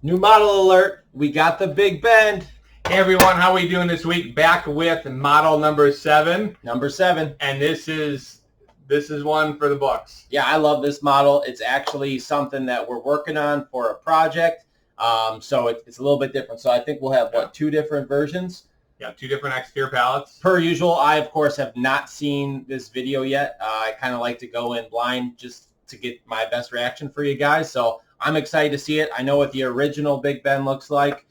New model alert. We got the Big Bend. Hey everyone, how are we doing this week? Back with model number 7. Number 7. And this is one for the books. Yeah, I love this model. It's actually something that we're working on for a project. So it's a little bit different. So I think we'll have, 2 different versions? Yeah, 2 different exterior palettes. Per usual, I, of course, have not seen this video yet. I kind of like to go in blind just to get my best reaction for you guys. So I'm excited to see it. I know what the original Big Ben looks like.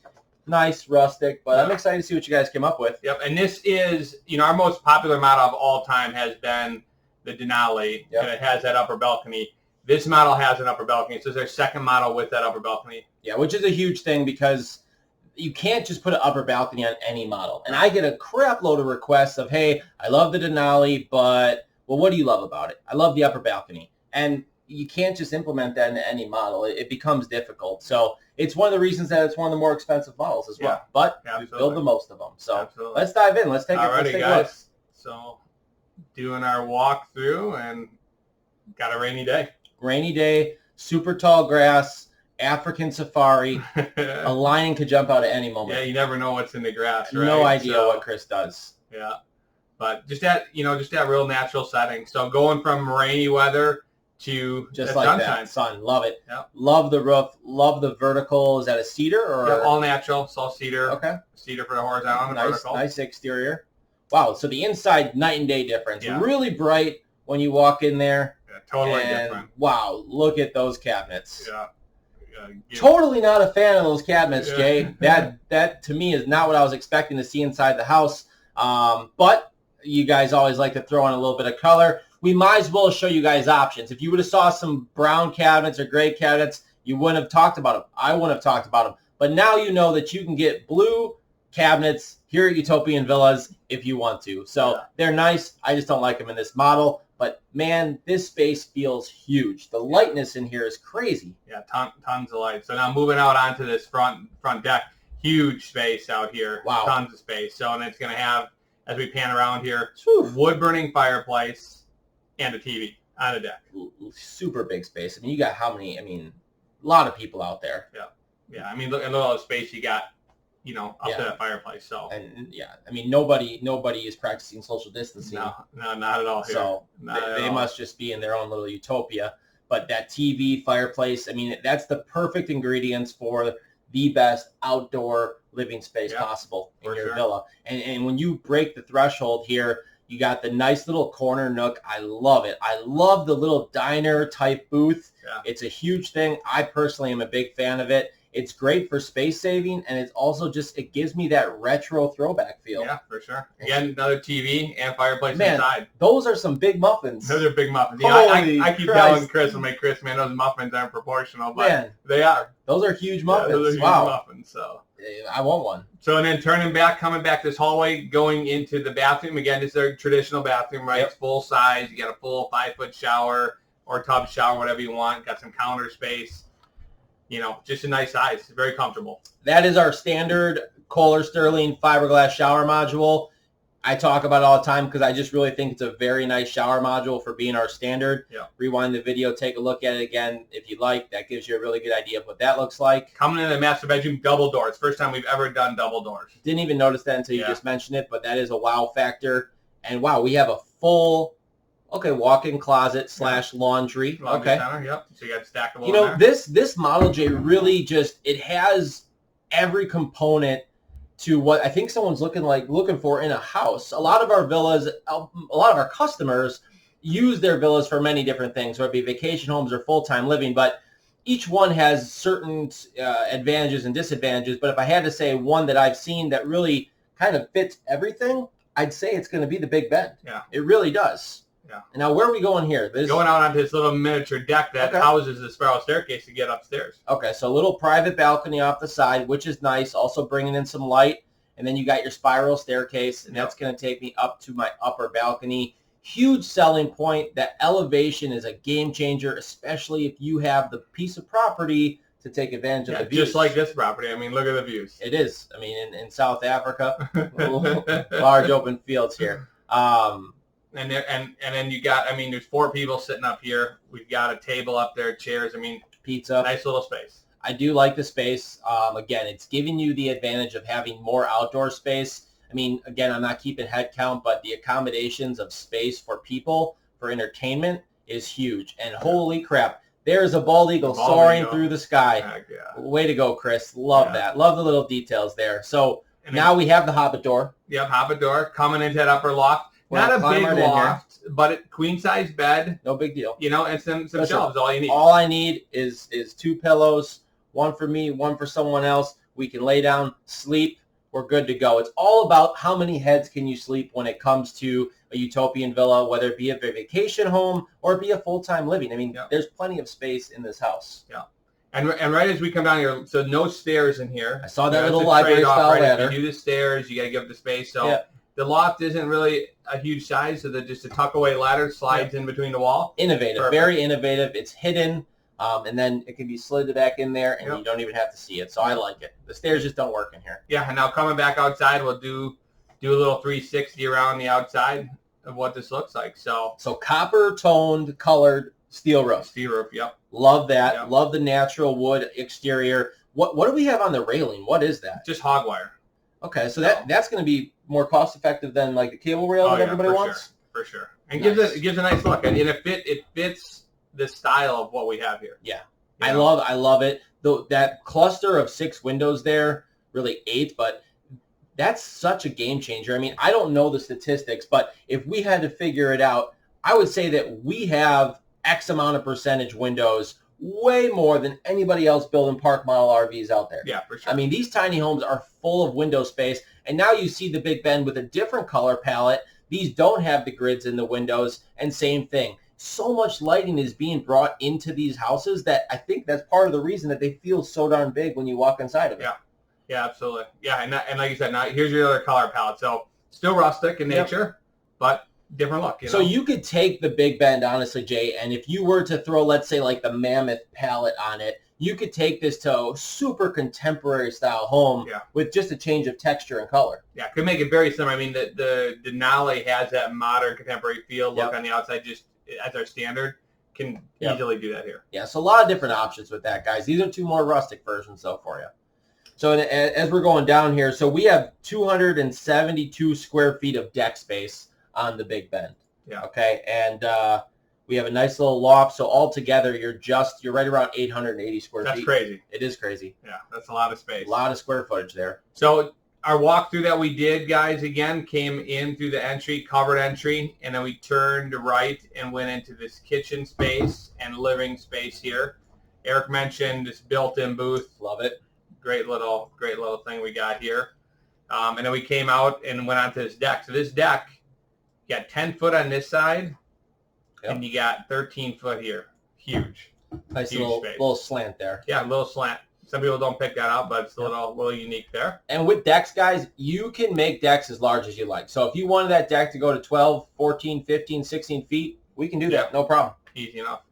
Nice, rustic, but I'm excited to see what you guys came up with. Yep, and this is, our most popular model of all time has been the Denali, and it has that upper balcony. This model has an upper balcony. So it's their second model with that upper balcony. Yeah, which is a huge thing because you can't just put an upper balcony on any model. And I get a crap load of requests of, hey, I love the Denali, but, well, what do you love about it? I love the upper balcony. And you can't just implement that into any model. It becomes difficult. So it's one of the reasons that it's one of the more expensive models as well. But we build the most of them. So let's dive in. Let's take a look. So doing our walkthrough and got a rainy day. Rainy day, super tall grass, African safari. A lion could jump out at any moment. Yeah, you never know what's in the grass, right? No idea what Chris does. Yeah. But just that real natural setting. So going from rainy weather to just like sunshine. That. Sun. Love it. Yep. Love the roof. Love the vertical. Is that a cedar or? Yeah, all natural. It's all cedar. Okay. Cedar for the horizontal and the vertical. Nice exterior. Wow. So the inside, night and day difference. Yeah. Really bright when you walk in there. Yeah, totally different. Wow. Look at those cabinets. Yeah. Totally not a fan of those cabinets, Jay. That to me is not what I was expecting to see inside the house. But you guys always like to throw in a little bit of color. We might as well show you guys options. If you would have saw some brown cabinets or gray cabinets, you wouldn't have talked about them. I wouldn't have talked about them. But now you know that you can get blue cabinets here at Utopian Villas if you want to. So they're nice. I just don't like them in this model. But, man, this space feels huge. The lightness in here is crazy. Yeah, tons of light. So now moving out onto this front deck, huge space out here. Wow. Tons of space. So, and it's going to have, as we pan around here, wood-burning fireplace and a TV on the deck. Super big space. I mean, you got how many? I mean, a lot of people out there. Yeah. I mean, look at all the space you got, up to that fireplace. So, and I mean, nobody is practicing social distancing. No, not at all here. So they must just be in their own little utopia. But that TV, fireplace, I mean, that's the perfect ingredients for the best outdoor living space possible in your villa. And when you break the threshold here, you got the nice little corner nook. I love it. I love the little diner type booth. Yeah. It's a huge thing. I personally am a big fan of it. It's great for space saving, and it's also it gives me that retro throwback feel. Yeah, for sure. Again, another TV and fireplace inside. Those are some big muffins. Those are big muffins. I keep telling Chris, man, those muffins aren't proportional, but they are. Those are huge muffins. Yeah, those are huge muffins, so. I want one. So, and then coming back this hallway, going into the bathroom. Again, this is our traditional bathroom, right? It's full size. You got a full 5-foot shower or tub shower, whatever you want. Got some counter space. Just a nice size. Very comfortable. That is our standard Kohler Sterling fiberglass shower module. I talk about it all the time because I just really think it's a very nice shower module for being our standard. Yeah. Rewind the video, take a look at it again if you like. That gives you a really good idea of what that looks like. Coming in the master bedroom, double doors. First time we've ever done double doors. Didn't even notice that until you just mentioned it, but that is a wow factor. And wow, we have a full... walk-in closet / laundry. Center, yep. So you got stackable. This model, Jay, really it has every component to what I think someone's looking for in a house. A lot of our villas, a lot of our customers use their villas for many different things, whether it be vacation homes or full-time living, but each one has certain advantages and disadvantages. But if I had to say one that I've seen that really kind of fits everything, I'd say it's going to be the Big Bend. Yeah. It really does. Yeah. Now, where are we going here? Going out onto this little miniature deck that houses the Sparrow Staircase to get upstairs. Okay, so a little private balcony off the side, which is nice. Also bringing in some light. And then you got your Spiral Staircase, and that's going to take me up to my upper balcony. Huge selling point. That elevation is a game changer, especially if you have the piece of property to take advantage of the views. Just like this property. I mean, look at the views. It is. I mean, in South Africa, large open fields here. And then you got, there's 4 people sitting up here. We've got a table up there, chairs. Pizza. Nice little space. I do like the space. Again, it's giving you the advantage of having more outdoor space. I mean, again, I'm not keeping head count, but the accommodations of space for people, for entertainment, is huge. And holy crap, there's a bald eagle soaring through the sky. Heck yeah. Way to go, Chris. Love that. Love the little details there. So now we have the Hobbit Door. Yep, Hobbit Door coming into that upper loft. Not a big loft, but queen size bed. No big deal. You know, and some shelves. All you need. All I need is 2 pillows, one for me, one for someone else. We can lay down, sleep. We're good to go. It's all about how many heads can you sleep when it comes to a utopian villa, whether it be a vacation home or be a full-time living. I mean, there's plenty of space in this house. Yeah. And right as we come down here, so no stairs in here. I saw that little library-style ladder. If you do the stairs, you got to give up the space. So the loft isn't really a huge size, so just a tuck-away ladder slides in between the wall. Innovative. Perfect. Very innovative. It's hidden. And then it can be slid back in there, and you don't even have to see it. So I like it. The stairs just don't work in here. Yeah, and now coming back outside, we'll do a little 360 around the outside of what this looks like. So copper-toned, colored steel roof. Steel roof, yep. Love that. Yep. Love the natural wood exterior. What do we have on the railing? What is that? Just hog wire. Okay, so that's going to be more cost-effective than like the cable rail that everybody wants? For sure. And it gives a nice look. And it fits the style of what we have here. Yeah. I love it. Though that cluster of 6 windows there, really 8, but that's such a game changer. I mean, I don't know the statistics, but if we had to figure it out, I would say that we have X amount of percentage windows, way more than anybody else building park model RVs out there. Yeah, for sure. I mean, these tiny homes are full of window space, and now you see the Big Bend with a different color palette. These don't have the grids in the windows, and same thing. So much lighting is being brought into these houses that I think that's part of the reason that they feel so darn big when you walk inside of it. Yeah, absolutely. Yeah, and like you said, now here's your other color palette. So still rustic in nature, but different look. So you could take the Big Bend, honestly, Jay, and if you were to throw, let's say, like the Mammoth palette on it, you could take this to a super contemporary style home with just a change of texture and color. Yeah, could make it very similar. I mean, the Denali has that modern contemporary feel look on the outside, just as our standard. Can easily do that here. Yeah, so a lot of different options with that, guys. These are 2 more rustic versions, though, for you. So as we're going down here, so we have 272 square feet of deck space on the Big Bend. Yeah. Okay, and we have a nice little loft. So altogether, you're right around 880 square feet. That's crazy. It is crazy. Yeah, that's a lot of space. A lot of square footage there. So our walkthrough that we did, guys, again, came in through the entry, covered entry, and then we turned right and went into this kitchen space and living space here. Eric mentioned this built-in booth. Love it. Great little thing we got here. And then we came out and went onto this deck. So this deck, you got 10 foot on this side, and you got 13 foot here. Huge. Nice little slant there. Yeah, a little slant. Some people don't pick that out, but it's a little unique there. And with decks, guys, you can make decks as large as you like. So if you wanted that deck to go to 12, 14, 15, 16 feet, we can do that. No problem. Easy enough.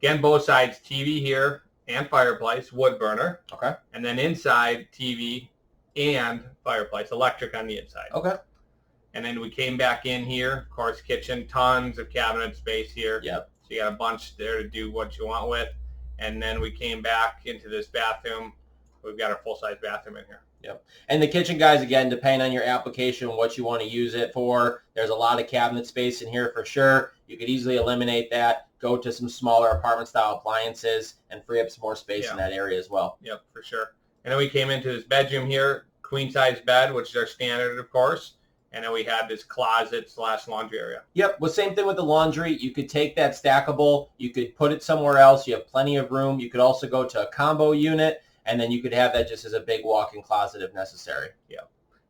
Again, both sides, TV here and fireplace, wood burner. Okay. And then inside, TV and fireplace, electric on the inside. Okay. And then we came back in here, of course, kitchen, tons of cabinet space here. Yep. So you got a bunch there to do what you want with. And then we came back into this bathroom. We've got our full-size bathroom in here. Yep. And the kitchen, guys, again, depending on your application, what you want to use it for, there's a lot of cabinet space in here for sure. You could easily eliminate that, go to some smaller apartment-style appliances, and free up some more space in that area as well. Yep, for sure. And then we came into this bedroom here, queen-size bed, which is our standard, of course. And then we had this closet/laundry area. Yep. Well, same thing with the laundry. You could take that stackable. You could put it somewhere else. You have plenty of room. You could also go to a combo unit, and then you could have that just as a big walk-in closet if necessary. Yeah.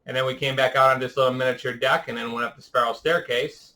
And then we came back out on this little miniature deck and then went up the Sparrow Staircase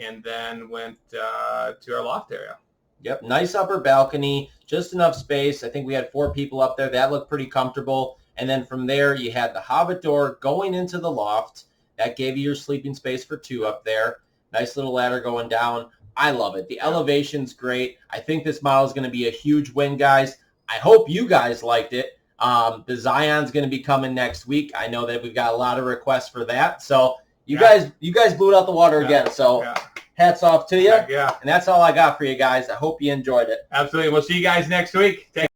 and then went to our loft area. Yep. Nice upper balcony, just enough space. I think we had 4 people up there. That looked pretty comfortable. And then from there, you had the Hobbit Door going into the loft. That gave you your sleeping space for 2 up there. Nice little ladder going down. I love it. The elevation's great. I think this model is going to be a huge win, guys. I hope you guys liked it. The Zion's going to be coming next week. I know that we've got a lot of requests for that. So you guys blew it out the water again. So hats off to you. Yeah. And that's all I got for you guys. I hope you enjoyed it. Absolutely. We'll see you guys next week.